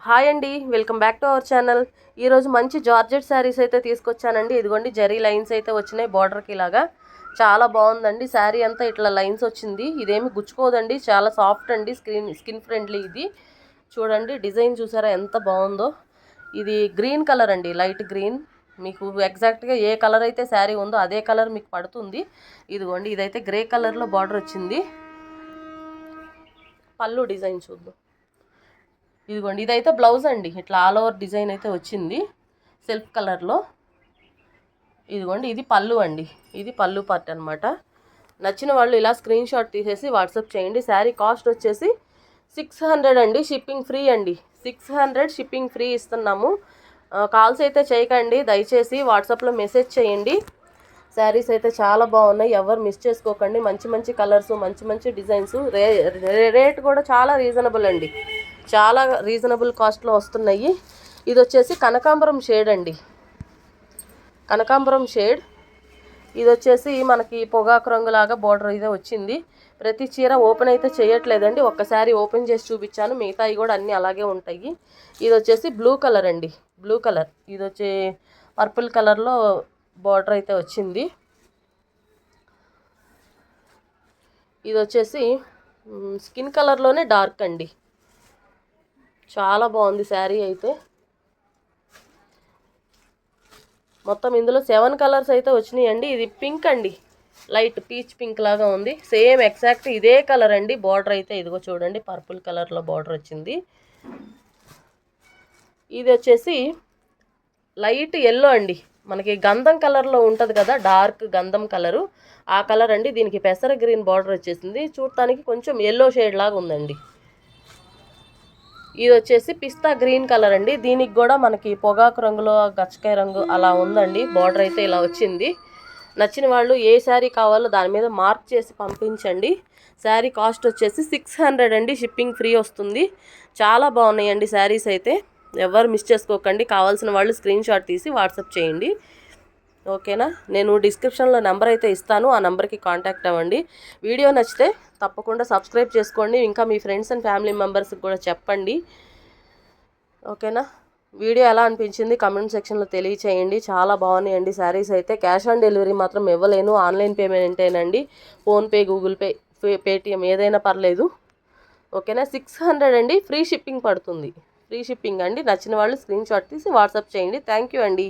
Hi అండి, welcome back to our channel. ఈరోజు మంచి జార్జెట్ శారీస్ అయితే తీసుకొచ్చానండి. ఇదిగోండి జరీ లైన్స్ అయితే వచ్చినాయి బార్డర్కి ఇలాగా. చాలా బాగుందండి. శారీ అంతా ఇట్లా లైన్స్ వచ్చింది. ఇదేమి గుచ్చుకోదండి, చాలా సాఫ్ట్ అండి, స్కిన్ ఫ్రెండ్లీ. ఇది చూడండి, డిజైన్ చూసారా ఎంత బాగుందో. ఇది గ్రీన్ కలర్ అండి, లైట్ గ్రీన్. మీకు ఎగ్జాక్ట్గా ఏ కలర్ అయితే శారీ ఉందో అదే కలర్ మీకు పడుతుంది. ఇదిగోండి, ఇదైతే గ్రే కలర్లో బార్డర్ వచ్చింది. పళ్ళు డిజైన్ చూద్దాం. ఇదిగోండి, ఇదైతే బ్లౌజ్ అండి. ఇట్లా ఆల్ ఓవర్ డిజైన్ అయితే వచ్చింది సెల్ఫ్ కలర్లో. ఇదిగోండి, ఇది పళ్ళు అండి. ఇది పళ్ళు పార్ట్ అనమాట. నచ్చిన వాళ్ళు ఇలా స్క్రీన్ షాట్ తీసేసి వాట్సాప్ చేయండి. శారీ కాస్ట్ వచ్చేసి 600 అండి, షిప్పింగ్ ఫ్రీ అండి. 600 షిప్పింగ్ ఫ్రీ ఇస్తున్నాము. కాల్స్ అయితే చేయకండి దయచేసి, వాట్సాప్లో మెసేజ్ చేయండి. శారీస్ అయితే చాలా బాగున్నాయి, ఎవరు మిస్ చేసుకోకండి. మంచి మంచి కలర్స్, మంచి మంచి డిజైన్స్. రేట్ కూడా చాలా రీజనబుల్ అండి, చాలా రీజనబుల్ కాస్ట్లో వస్తున్నాయి. ఇది వచ్చేసి కనకాంబరం షేడ్ అండి, కనకాంబరం షేడ్. ఇది వచ్చేసి మనకి పొగాకు రంగులాగా బార్డర్ అయితే వచ్చింది. ప్రతి చీర ఓపెన్ అయితే చేయట్లేదండి, ఒక్కసారి ఓపెన్ చేసి చూపించాను, మిగతాయి కూడా అన్నీ అలాగే ఉంటాయి. ఇది వచ్చేసి బ్లూ కలర్ అండి, బ్లూ కలర్. ఇది వచ్చి పర్పుల్ కలర్లో బార్డర్ అయితే వచ్చింది. ఇది వచ్చేసి స్కిన్ కలర్లోనే డార్క్ అండి. చాలా బాగుంది శారీ అయితే. మొత్తం ఇందులో 7 కలర్స్ అయితే వచ్చినాయండి. ఇది పింక్ అండి, లైట్ పీచ్ పింక్ లాగా ఉంది. సేమ్ ఎగ్జాక్ట్ ఇదే కలర్ అండి. బార్డర్ అయితే ఇదిగో చూడండి, పర్పుల్ కలర్లో బార్డర్ వచ్చింది. ఇది వచ్చేసి లైట్ ఎల్లో అండి, మనకి గంధం కలర్లో ఉంటుంది కదా, డార్క్ గంధం కలరు, ఆ కలర్ అండి. దీనికి పెసర గ్రీన్ బార్డర్ వచ్చేసింది. చూడటానికి కొంచెం ఎల్లో షేడ్ లాగా ఉందండి. ఇది వచ్చేసి పిస్తా గ్రీన్ కలర్ అండి. దీనికి కూడా మనకి పొగాకు రంగులో గచ్చకాయ రంగు అలా ఉందండి. బార్డర్ అయితే ఇలా వచ్చింది. నచ్చిన వాళ్ళు ఏ శారీ కావాలో దాని మీద మార్క్ చేసి పంపించండి. శారీ కాస్ట్ వచ్చేసి 600 అండి, షిప్పింగ్ ఫ్రీ వస్తుంది. చాలా బాగున్నాయండి శారీస్ అయితే, ఎవరు మిస్ చేసుకోకండి. కావాల్సిన వాళ్ళు స్క్రీన్ షాట్ తీసి వాట్సాప్ చేయండి, ఓకేనా. నేను డిస్క్రిప్షన్లో నెంబర్ అయితే ఇస్తాను, ఆ నెంబర్కి కాంటాక్ట్ అవ్వండి. వీడియో నచ్చితే తప్పకుండా సబ్స్క్రైబ్ చేసుకోండి. ఇంకా మీ ఫ్రెండ్స్ అండ్ ఫ్యామిలీ మెంబర్స్కి కూడా చెప్పండి, ఓకేనా. వీడియో ఎలా అనిపించింది కమెంట్ సెక్షన్లో తెలియచేయండి. చాలా బాగున్నాయండి శారీస్ అయితే. క్యాష్ ఆన్ డెలివరీ మాత్రం ఇవ్వలేను, ఆన్లైన్ పేమెంటేనండి. ఫోన్పే, గూగుల్ పే, పేటిఎం ఏదైనా పర్లేదు, ఓకేనా. 600 అండి, ఫ్రీ షిప్పింగ్ పడుతుంది. ఫ్రీ షిప్పింగ్ అండి. నచ్చిన వాళ్ళు స్క్రీన్ షాట్ తీసి వాట్సాప్ చేయండి. థ్యాంక్ యూ అండి.